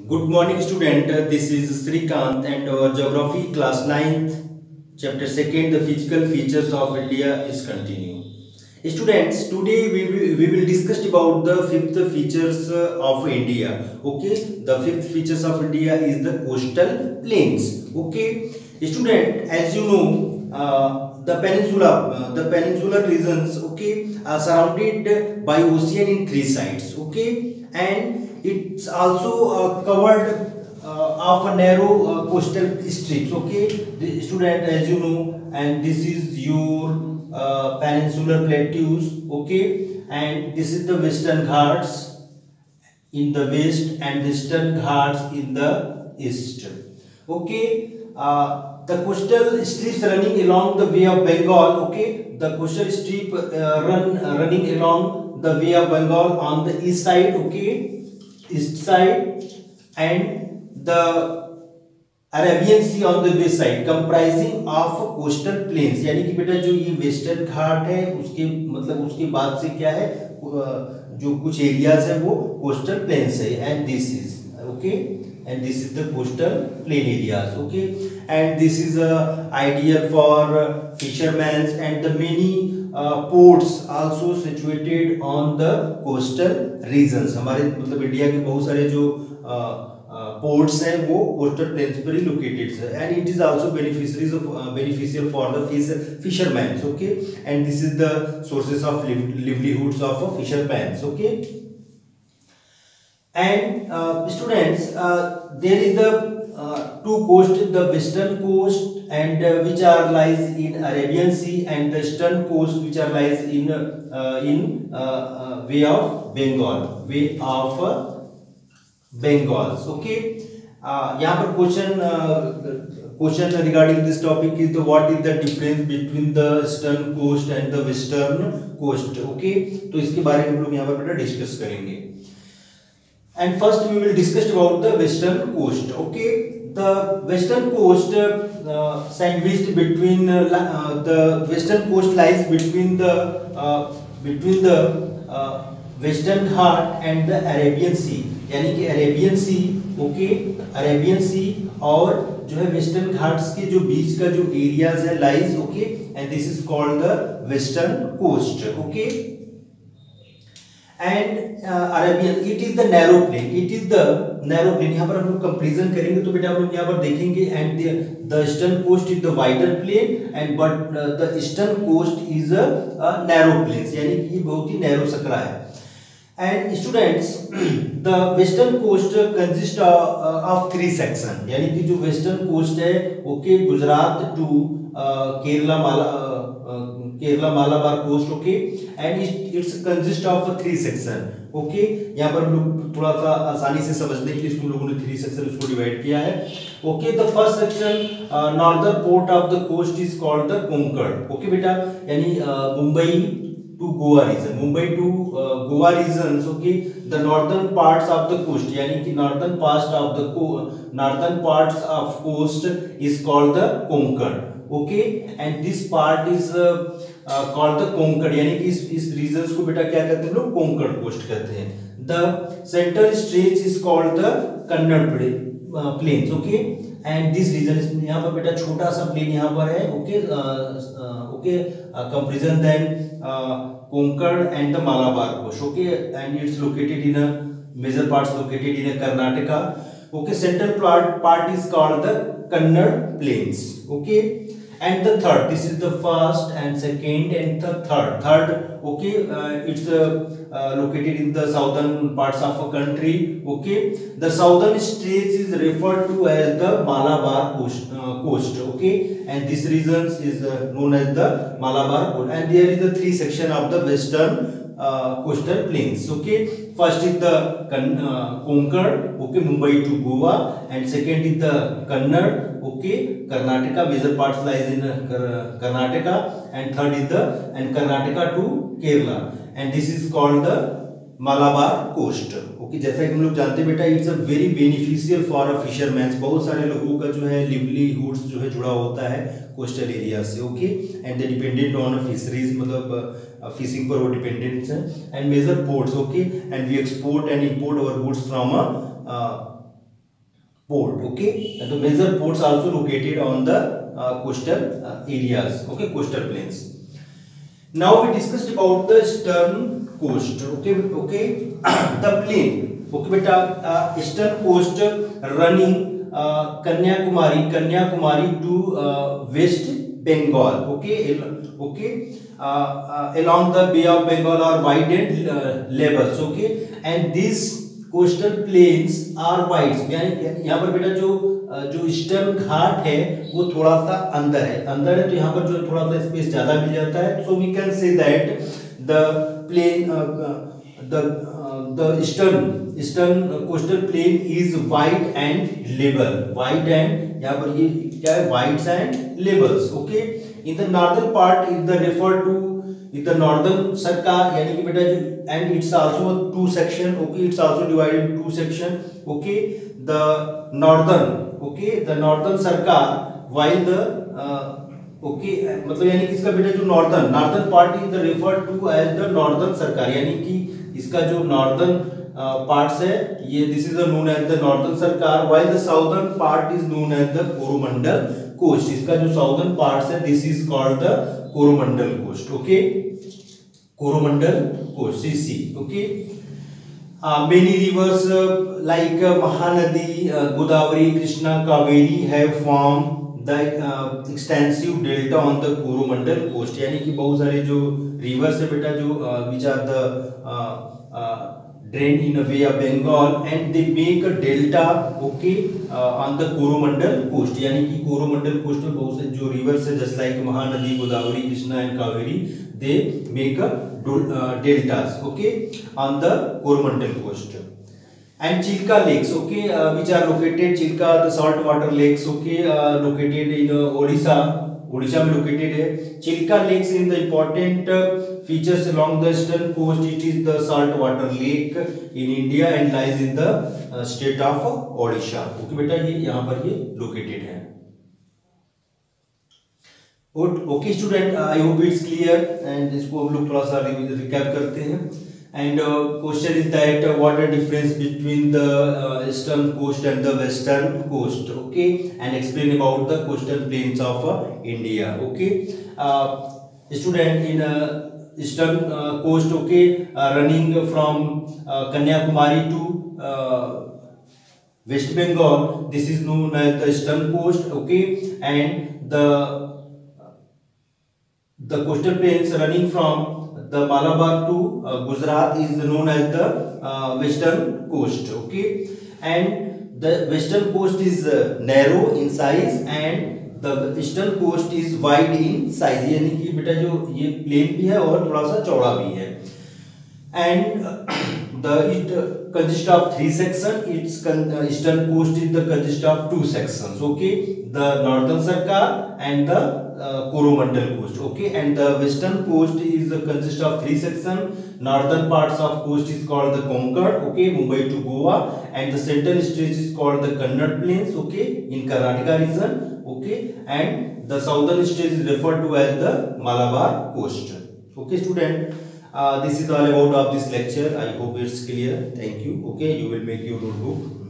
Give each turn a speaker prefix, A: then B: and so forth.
A: Good morning, student. This is Srikant and our geography class 9th, chapter 2nd, the physical features of India is continue. Students, today we will discuss about the fifth features of India. Okay, the fifth features of India is the coastal plains. Okay, student, as you know, the peninsular regions, okay, are surrounded by ocean in three sides. Okay, and it's also covered of a narrow coastal strips. Okay, the student, as you know, and this is your peninsular plateaus. Okay, and this is the Western Ghats in the west and Western Ghats in the east. Okay, the coastal strips running along the Bay of Bengal. Okay, the coastal strip running along the Bay of Bengal on the east side. Okay, east side, and the Arabian sea on the west side comprising of coastal plains, यानी कि बेटा जो ये western घाट है उसके मतलब उसके बाद से क्या है, जो कुछ एरियाज है वो कोस्टल प्लेन्स है. And this is okay, and this is the coastal plain areas. Okay, and this is ideal for fisherman and the many ports also situated on the coastal regions. हमारे मतलब India के बहुत सारे जो ports हैं वो coastal plains पर ही लोकेटेड है, and it is also beneficial for the fisherman. Okay, and this is the sources of livelihoods of fisherman. Okay, and students, there is the two coast, the western coast and which are lies in Arabian Sea, and the eastern coast which are lies in Bay of Bengal, Bay of Bengals. Okay, यहाँ पर question regarding this topic is what is the difference between the eastern coast and the western coast. Okay, तो इसके बारे में हम लोग यहाँ पर बेटा डिस्कस करेंगे. And first we will discuss about the western coast. Okay, the western coast sandwiched between the western coast lies between the western Ghat and the Arabian sea, यानी कि Arabian sea. Okay, Arabian sea और जो है western Ghats के जो बीच का जो areas है lies. Okay, and this is called the western coast. Okay, and Arabian it is the narrow plain, it is the narrow plain. यहाँ पर हम लोग कंपेरिजन करेंगे तो बेटा हम लोग यहाँ पर देखेंगे, and the eastern coast is the wider plain and but the eastern coast is a narrow plain, यानी कि ये बहुत ही नैरो सकरा है. And students, the western coast consist of three section, यानी कि जो वेस्टर्न कोस्ट है okay, Gujarat to Kerala Malabar coast. Okay, and it's consist of three section. Okay, यहाँ पर हम लोग थोड़ा सा आसानी से समझने के लिए इसको लोगों ने थ्री सेक्शन इसको डिवाइड किया है. Okay, the first section northern port of the coast is called the Konkan. Okay बेटा, यानी Mumbai to Goa region, Mumbai to Goa regions. Okay, the northern parts of the coast, यानी कि northern parts of coast is called the Konkan. Okay, and this part is called the Konkan, यानी कि इस regions को बेटा क्या कहते हैं लोग, कोंकण कोस्ट कहते हैं. The central stretch is called the Kannada plains. Okay, and this region is यहाँ पर बेटा छोटा सा प्लेन यहाँ पर है. Okay, okay, comparison then Konkan and the Malabar coast. Okay, and it's located in a major parts located in a Karnataka. Okay, central part is called the Kannada plains. Okay, and the third, this is the first and second and the third. Okay, it's located in the southern parts of a country. Okay, the southern stretch is referred to as the Malabar coast. Okay, and this region is known as the Malabar coast, and there is the three section of the western coastal plains. Okay, first is the Konkan. Okay, Mumbai to Goa, and second is the Kannada. Okay, Karnataka, major parts lies in Karnataka, and third is the Karnataka to Kerala, and this is called the Malabar coast. Okay, जैसा कि हम लोग जानते हैं बेटा, it's a very beneficial for a fisherman. बहुत सारे लोगों का जो है लिवलीहुड्स जो है जुड़ा होता है कोस्टल एरिया से. Okay, and they dependent on fisheries, मतलब फिशिंग पर वो डिपेंडेंट है. And major ports. Okay, and we export and import our goods from port. Okay, and the major ports also located on the coastal areas. Okay, coastal plains. Now we discussed about the eastern coast. Okay, okay, the plain. Okay, beta, eastern coast running Kanyakumari to West Bengal. Okay, okay, along the Bay of Bengal are widened levels. Okay, and these coastal plains are wide. यानी यहाँ पर बेटा जो eastern घाट है वो थोड़ा सा अंदर है तो यहाँ पर जो थोड़ा सा स्पेस ज्यादा मिल जाता है. So we can say that the plain the eastern coastal plain is wide and level. Wide and यहाँ पर ये क्या है, wides and levels. Okay, in the northern part is the refer to in the northern सरकार, यानी कि बेटा जो and it's also two section. Okay, it's also divided two section. Okay, the northern, okay, the northern सरकार while the okay, मतलब यानी कि इसका बेटा जो northern part is the refer to as the northern सरकार, यानी कि इसका जो नॉर्दर्न पार्ट्स है ये this is known as the northern सरकार, while the southern part is known as the Coromandel coast. इसका जो साउदर्न पार्ट्स है this is called the Coromandel coast. Okay, Coromandel coast, CC. Okay, many rivers like Mahanadi, Godavari, Krishna, Kaveri have formed the extensive delta on the Coromandel coast. यानी कि बहुत सारे जो rivers है बेटा जो which are the drain in a Bay of Bengal and they make a delta. Okay, on the Coromandel coast. यानी कि Coromandel coast में बहुत से जो rivers है just like Mahanadi, Godavari, Krishna and Kaveri, they make a deltas. Okay, on the Coromandel coast. And Chilka lakes, okay, which are located, Chilka, the saltwater lakes, okay, located in Odisha में located है. Chilka lakes in the important features along the eastern coast. It is the saltwater lake in India and lies in the state of Odisha. Okay बेटा, ये यहाँ पर ये located है. Okay student, I hope it's clear and इसको हम लोग थोड़ा सा recap करते हैं. And question is that what the difference between the eastern coast and the western coast. Okay, and explain about the coastal plains of India. Okay, student, in eastern coast, okay, running from Kanyakumari to West Bengal, this is known as the eastern coast. Okay, and the coastal plains running from the Malabar to Gujarat is known as the western coast. Okay, and the western coast is narrow in size and the eastern coast is wide in size. यानी कि बेटा जो ये plane भी है और थोड़ा सा चौड़ा भी है. And it consists of 3 sections. Its eastern coast is the consist of 2 sections. Okay, the northern Sarkar and the Coromandel coast. Okay, and the western coast is consist of 3 sections. Northern parts of coast is called the Konkan. Okay, Mumbai to Goa, and the central stretch is called the Kannada Plains. Okay, in Karnataka region. Okay, and the southern stretch is referred to as the Malabar coast. Okay, student. This is all about of this lecture. I hope it's clear. Thank you. Okay, you will make your notebook.